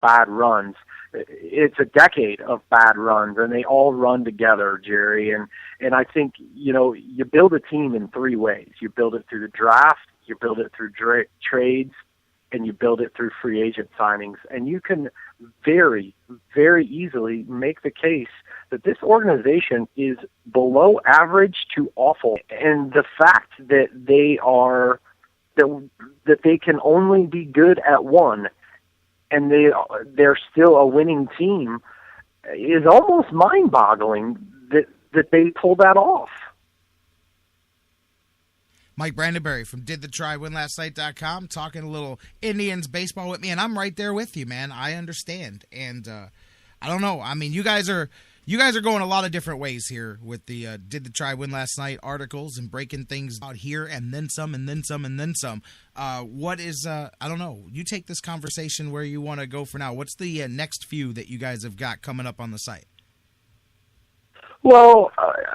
bad runs. It's a decade of bad runs, and they all run together, Jerry. And I think, you build a team in three ways. You build it through the draft, you build it through trades, and you build it through free agent signings. And you can very, very easily make the case that this organization is below average to awful. And the fact that that they can only be good at one, and they're still a winning team, is almost mind-boggling that they pull that off. Mike Brandenberry from didthetry.winlastnight.com talking a little Indians baseball with me, and I'm right there with you, man. I understand, and I don't know. I mean, you guys are going a lot of different ways here with the Did the Try Win Last Night articles and breaking things out here and then some and then some and then some. What is, I don't know, you take this conversation where you want to go for now. What's the next few that you guys have got coming up on the site? Well,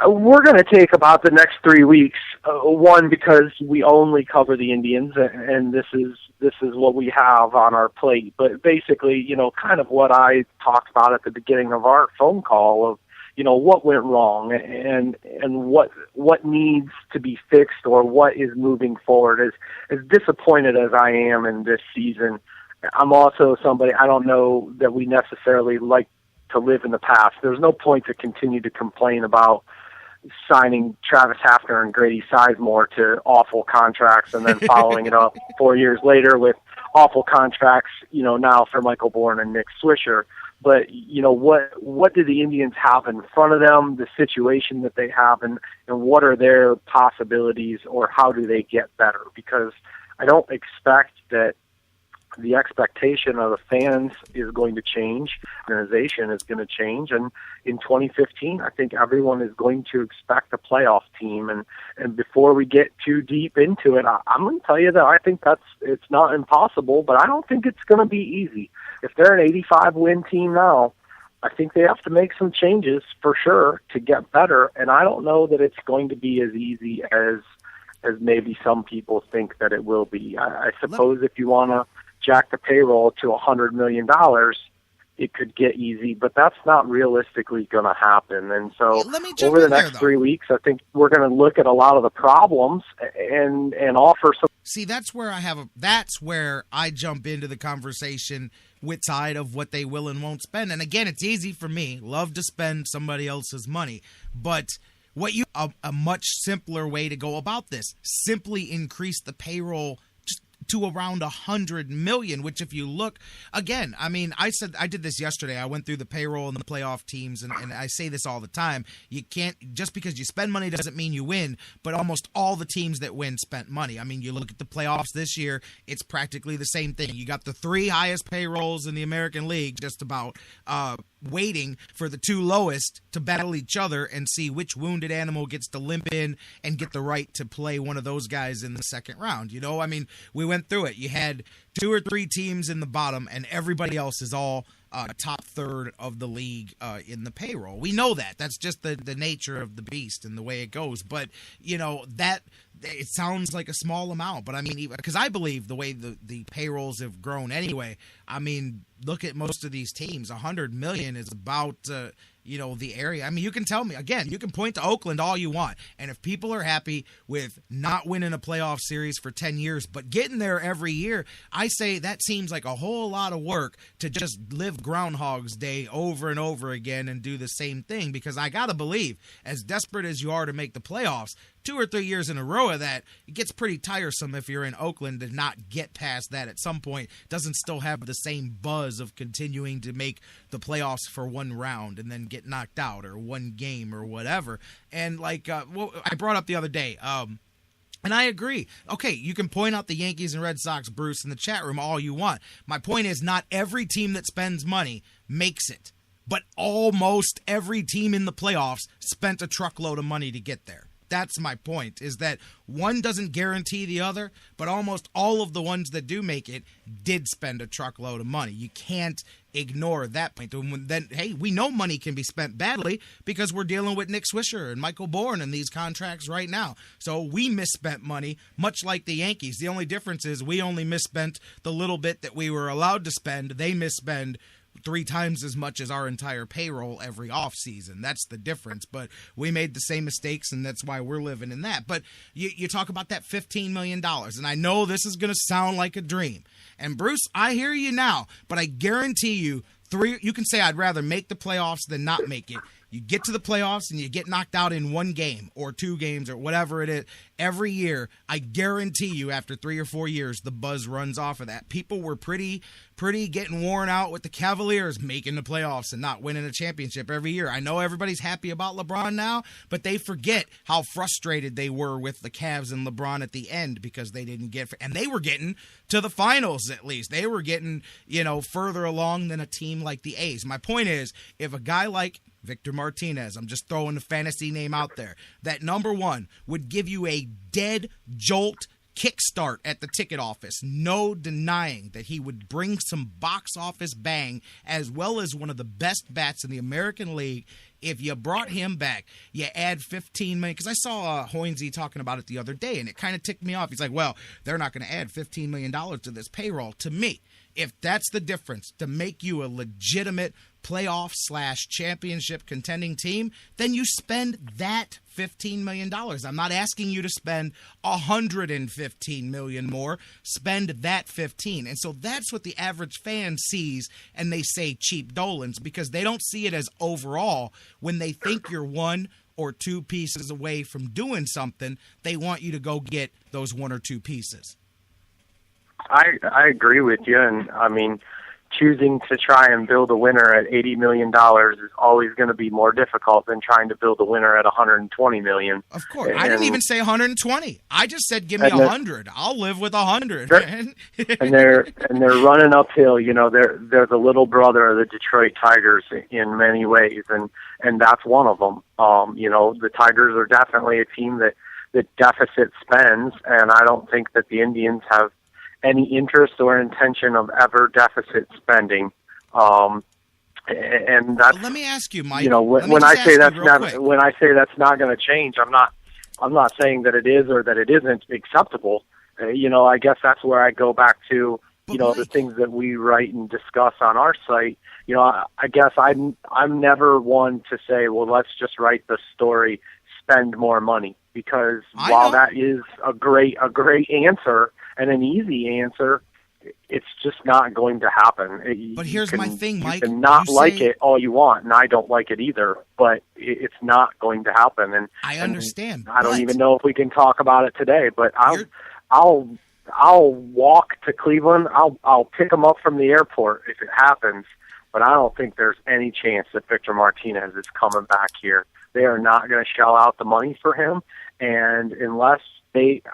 we're going to take about the next 3 weeks. One, because we only cover the Indians, and this is what we have on our plate. But basically, kind of what I talked about at the beginning of our phone call of, what went wrong and what needs to be fixed or what is moving forward. As disappointed as I am in this season, I'm also somebody, I don't know that we necessarily like to live in the past. There's no point to continue to complain about signing Travis Hafner and Grady Sizemore to awful contracts and then following it up 4 years later with awful contracts, now for Michael Bourne and Nick Swisher. But, what do the Indians have in front of them, the situation that they have, and what are their possibilities, or how do they get better? Because I don't expect that the expectation of the fans is going to change. The organization is going to change. And in 2015, I think everyone is going to expect a playoff team. And before we get too deep into it, I'm going to tell you that I think it's not impossible, but I don't think it's going to be easy. If they're an 85-win team now, I think they have to make some changes for sure to get better. And I don't know that it's going to be as easy as maybe some people think that it will be. I suppose if you want to jack the payroll to $100 million, it could get easy, but that's not realistically going to happen. And so over the next 3 weeks, I think we're going to look at a lot of the problems and offer some. See, that's where I jump into the conversation with side of what they will and won't spend. And again, it's easy for me. Love to spend somebody else's money, but a much simpler way to go about this, simply increase the payroll to around $100 million, which if you look, again, I mean, I did this yesterday. I went through the payroll and the playoff teams, and I say this all the time. You can't, just because you spend money doesn't mean you win, but almost all the teams that win spent money. I mean, you look at the playoffs this year, it's practically the same thing. You got the three highest payrolls in the American League, just about, waiting for the two lowest to battle each other and see which wounded animal gets to limp in and get the right to play one of those guys in the second round. I mean, we went through it. You had two or three teams in the bottom, and everybody else is all top third of the league in the payroll. We know that. That's just the nature of the beast and the way it goes. But, that it sounds like a small amount. But, I mean, because I believe the way the payrolls have grown anyway, I mean, look at most of these teams. $100 million is about the area. I mean, you can tell me, again, you can point to Oakland all you want. And if people are happy with not winning a playoff series for 10 years, but getting there every year, I say that seems like a whole lot of work to just live Groundhog's Day over and over again and do the same thing. Because I got to believe, as desperate as you are to make the playoffs, 2 or 3 years in a row of that, it gets pretty tiresome if you're in Oakland to not get past that at some point. Doesn't still have the same buzz of continuing to make the playoffs for one round and then get knocked out or one game or whatever. And like I brought up the other day, and I agree. Okay, you can point out the Yankees and Red Sox, Bruce, in the chat room all you want. My point is not every team that spends money makes it, but almost every team in the playoffs spent a truckload of money to get there. That's my point, is that one doesn't guarantee the other, but almost all of the ones that do make it did spend a truckload of money. You can't ignore that point. Then, hey, we know money can be spent badly because we're dealing with Nick Swisher and Michael Bourne in these contracts right now. So we misspent money, much like the Yankees. The only difference is we only misspent the little bit that we were allowed to spend. They misspend 3 times as much as our entire payroll every offseason. That's the difference. But we made the same mistakes, and that's why we're living in that. But you talk about that $15 million, and I know this is going to sound like a dream. And, Bruce, I hear you now, but I guarantee you, you can say I'd rather make the playoffs than not make it. You get to the playoffs and you get knocked out in 1 game or 2 games or whatever it is. Every year, I guarantee you after 3 or 4 years, the buzz runs off of that. People were pretty getting worn out with the Cavaliers making the playoffs and not winning a championship every year. I know everybody's happy about LeBron now, but they forget how frustrated they were with the Cavs and LeBron at the end because they didn't get – and they were getting to the finals at least. They were getting, further along than a team like the A's. My point is, if a guy like – Victor Martinez, I'm just throwing the fantasy name out there, that number 1 would give you a dead jolt kickstart at the ticket office. No denying that he would bring some box office bang, as well as one of the best bats in the American League. If you brought him back, you add $15 million. Because I saw Hoynesy talking about it the other day, and it kind of ticked me off. He's like, well, they're not going to add $15 million to this payroll. To me, if that's the difference to make you a legitimate playoff/championship contending team, then you spend that $15 million. I'm not asking you to spend $115 million more. Spend that 15. And so that's what the average fan sees, and they say cheap Dolans, because they don't see it as overall. When they think you're 1 or 2 pieces away from doing something, they want you to go get those 1 or 2 pieces. I agree with you, and I mean, choosing to try and build a winner at $80 million is always going to be more difficult than trying to build a winner at $120 million. Of course. I didn't even say 120. I just said give me 100. I'll live with 100. and they're running uphill. They're the little brother of the Detroit Tigers in many ways, and that's one of them. The Tigers are definitely a team that deficit spends, and I don't think that the Indians have any interest or intention of ever deficit spending, and that's. Let me ask you, Mike. When I say that's not going to change, I'm not saying that it is or that it isn't acceptable. I guess that's where I go back to the things that we write and discuss on our site. I guess I'm never one to say, well, let's just write the story, spend more money, because while that is a great answer and an easy answer, it's just not going to happen. But here's my thing, Mike. You can not like it all you want, and I don't like it either, but it's not going to happen. And I understand. I don't even know if we can talk about it today, but I'll walk to Cleveland. I'll pick them up from the airport if it happens, but I don't think there's any chance that Victor Martinez is coming back here. They are not going to shell out the money for him, and unless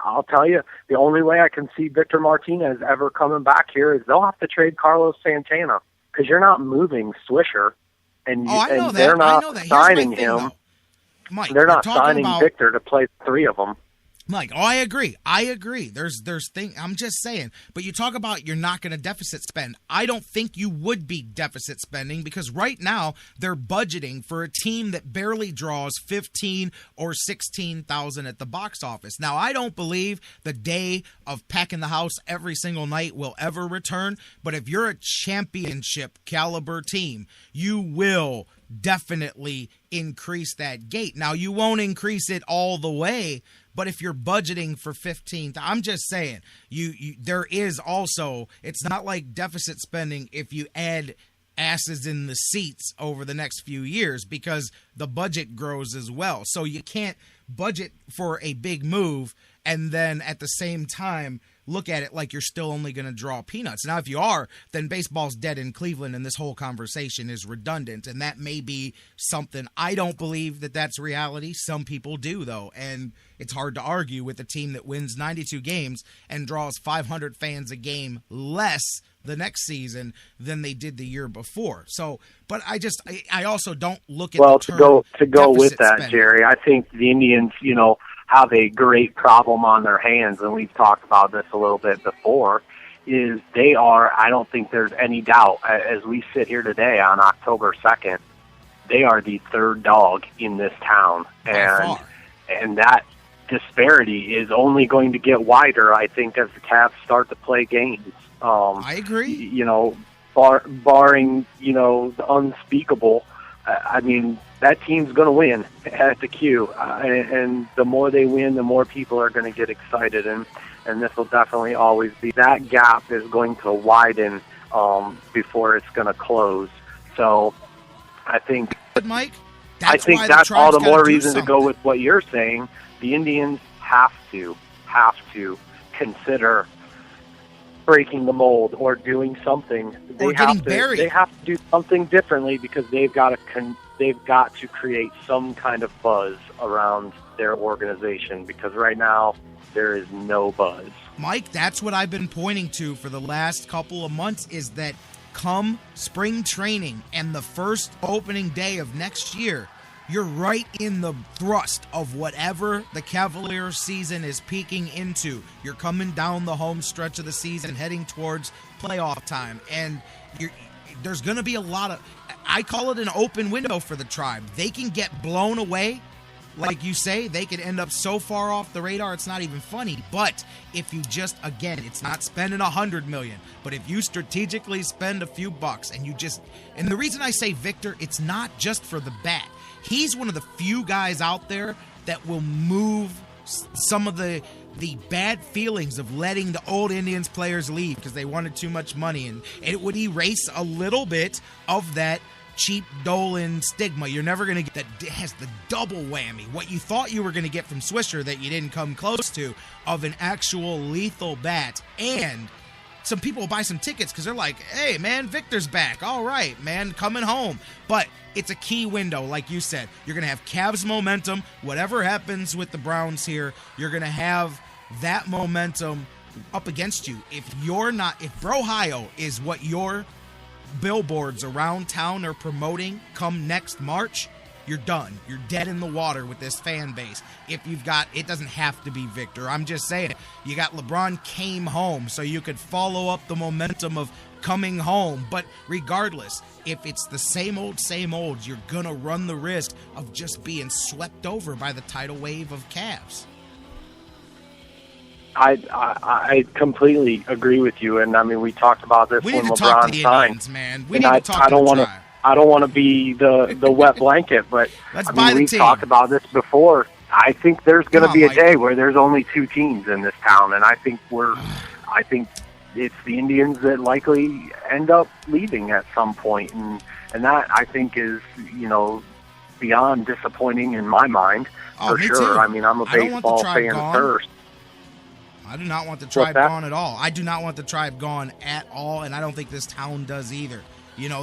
I'll tell you, the only way I can see Victor Martinez ever coming back here is they'll have to trade Carlos Santana, because you're not moving Swisher, and they're not signing him. Mike, they're not signing Victor to play 3 of them. Mike, I agree. There's thing. I'm just saying. But you talk about you're not going to deficit spend. I don't think you would be deficit spending, because right now they're budgeting for a team that barely draws 15 or 16,000 at the box office. Now, I don't believe the day of packing the house every single night will ever return. But if you're a championship caliber team, you will definitely increase that gate. Now, you won't increase it all the way, but if you're budgeting for 15, I'm just saying, there is also, it's not like deficit spending if you add asses in the seats over the next few years, because the budget grows as well. So you can't budget for a big move and then at the same time look at it like you're still only going to draw peanuts. Now, if you are, then baseball's dead in Cleveland, and this whole conversation is redundant, and that may be something. I don't believe that that's reality. Some people do, though, and it's hard to argue with a team that wins 92 games and draws 500 fans a game less the next season than they did the year before. So, but I also don't look at the term to go with that, spending. Jerry. I think the Indians, have a great problem on their hands, and we've talked about this a little bit before. Is they are? I don't think there's any doubt. As we sit here today on October 2nd, they are the third dog in this town, and that disparity is only going to get wider, I think, as the Cavs start to play games. I agree. Barring, the unspeakable, I mean, that team's going to win at the Q. And the more they win, the more people are going to get excited. And this will definitely always be. That gap is going to widen before it's going to close. So I think, Mike, that's all the more reason to go with what you're saying. The Indians have to consider breaking the mold or doing something. Or getting buried. They have to do something differently because they've got to create some kind of buzz around their organization, because right now there is no buzz. Mike, that's what I've been pointing to for the last couple of months, is that come spring training and the first opening day of next year, you're right in the thrust of whatever the Cavaliers season is peaking into. You're coming down the home stretch of the season, heading towards playoff time. And there's going to be a lot of, I call it an open window for the Tribe. They can get blown away. Like you say, they could end up so far off the radar, it's not even funny. But if you just, again, it's not spending $100 million, but if you strategically spend a few bucks and the reason I say Victor, it's not just for the bat. He's one of the few guys out there that will move some of the bad feelings of letting the old Indians players leave because they wanted too much money. And it would erase a little bit of that cheap Dolan stigma. You're never going to get that. It has the double whammy. What you thought you were going to get from Swisher that you didn't come close to, of an actual lethal bat. And some people will buy some tickets because they're like, hey, man, Victor's back. All right, man, coming home. But it's a key window, like you said. You're going to have Cavs momentum. Whatever happens with the Browns here, you're going to have that momentum up against you. If Brohio is what your billboards around town are promoting come next March, you're done. You're dead in the water with this fan base. If you've got, it doesn't have to be Victor. I'm just saying, you got LeBron came home, so you could follow up the momentum of coming home. But regardless, if it's the same old, you're going to run the risk of just being swept over by the tidal wave of Cavs. I completely agree with you, and I mean, we talked about this when LeBron signed. We need to talk to the Indians, man. We need to talk to the Tribe. I don't want to be the wet blanket, but we've talked about this before. I think there's going to be a day where there's only two teams in this town, and I think it's the Indians that likely end up leaving at some point, and that I think is beyond disappointing in my mind for sure. Too. I mean, I'm a baseball fan first. I do not want the Tribe gone at all. I do not want the Tribe gone at all, and I don't think this town does either.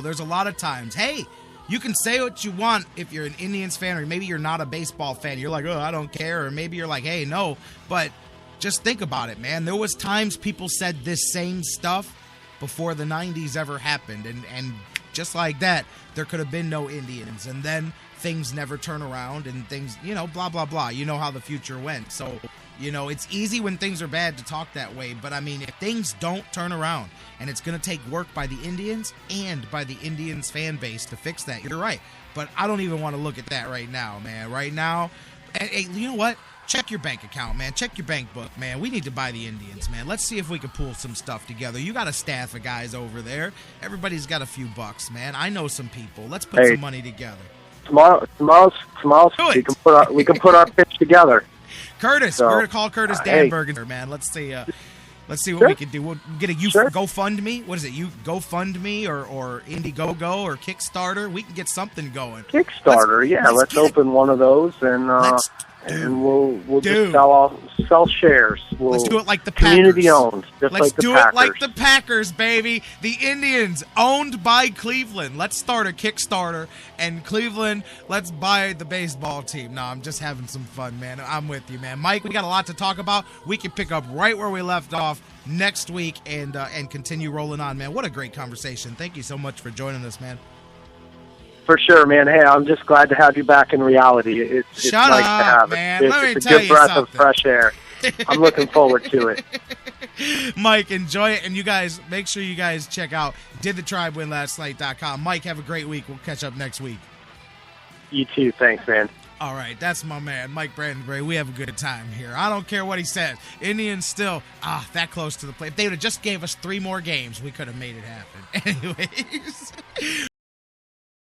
There's a lot of times, hey, you can say what you want if you're an Indians fan, or maybe you're not a baseball fan. You're like, oh, I don't care. Or maybe you're like, hey, no. But just think about it, man. There was times people said this same stuff before the 90s ever happened. And just like that, there could have been no Indians. And then things never turn around and things, blah, blah, blah. You know how the future went. So, it's easy when things are bad to talk that way. But, I mean, if things don't turn around, and it's going to take work by the Indians and by the Indians fan base to fix that, you're right. But I don't even want to look at that right now, man. Right now, hey, you know what? Check your bank account, man. Check your bank book, man. We need to buy the Indians, man. Let's see if we can pull some stuff together. You got a staff of guys over there. Everybody's got a few bucks, man. I know some people. Let's put some money together. Tomorrow, we can put our pitch together. Curtis, we're gonna call Curtis Danberger, man. Let's see what we can do. We'll get a GoFundMe. What is it? GoFundMe or Indiegogo or Kickstarter? We can get something going. Kickstarter, let's open one of those and and we'll just sell shares. Let's do it like the Packers. Community owned, just Let's like the do Packers. it like the Packers, baby. The Indians owned by Cleveland. Let's start a Kickstarter, and Cleveland, let's buy the baseball team. No, I'm just having some fun, man. I'm with you, man. Mike, we got a lot to talk about. We can pick up right where we left off next week and continue rolling on, man. What a great conversation. Thank you so much for joining us, man. For sure, man. Hey, I'm just glad to have you back in reality. It's Shut nice up, to have man. it. Let me It's a tell good you breath something. of fresh air. I'm looking forward to it. Mike, enjoy it. And you guys, make sure you guys check out didthetribewinlastnight.com. Mike, have a great week. We'll catch up next week. You too. Thanks, man. All right, that's my man, Mike Brandenbury. We have a good time here. I don't care what he says. Indians still, that close to the play. If they would have just gave us 3 more games, we could have made it happen. Anyways,